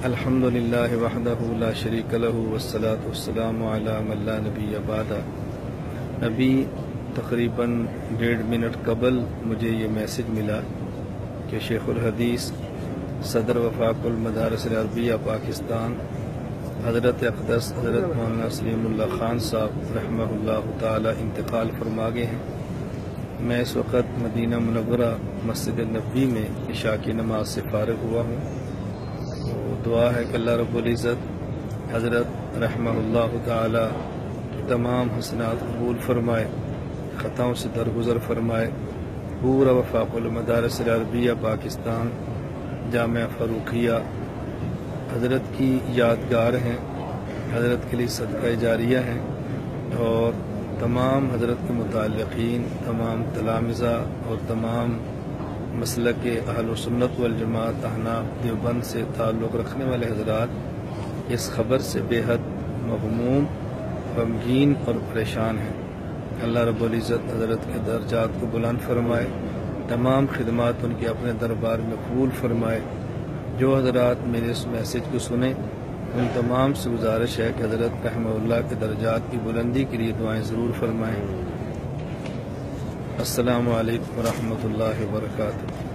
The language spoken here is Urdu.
الحمدللہ وحدہ لا شریک لہ والصلاة والسلام علی من لا نبی بعدہ۔ ابھی تقریباً 1.5 منٹ قبل مجھے یہ میسج ملا کہ شیخ الحدیث صدر وفاق المدارس العربیہ پاکستان حضرت اقدس حضرت مولانا سلیم اللہ خان صاحب رحمہ اللہ تعالی انتقال فرما گئے ہیں۔ میں اس وقت مدینہ منورہ مسجد نبوی میں عشاء کی نماز سے فارغ ہوا ہوں۔ دعا ہے کہ اللہ رب العزت حضرت رحمہ اللہ تعالی تمام حسنات قبول فرمائے، خطاؤں سے درگزر فرمائے۔ پورا وفاق المدارس العربیہ پاکستان جامعہ فاروقیہ حضرت کی یادگار ہیں، حضرت کے لیے صدقہ جاریہ ہیں، اور تمام حضرت کے متعلقین، تمام تلامذہ اور تمام مسلک اہل و سنت والجماعت احناف دیوبند سے تعلق رکھنے والے حضرات اس خبر سے بے حد مغموم، غمگین اور پریشان ہیں۔ اللہ رب العزت حضرت کے درجات کو بلند فرمائے، تمام خدمات ان کے اپنے دربار میں قبول فرمائے۔ جو حضرات میرے اس میسج کو سنیں ان تمام سے گزارش ہے کہ حضرت رحمہ اللہ کے درجات کی بلندی کے لیے دعائیں ضرور فرمائیں۔ السلام علیکم ورحمۃ اللہ وبرکاتہ۔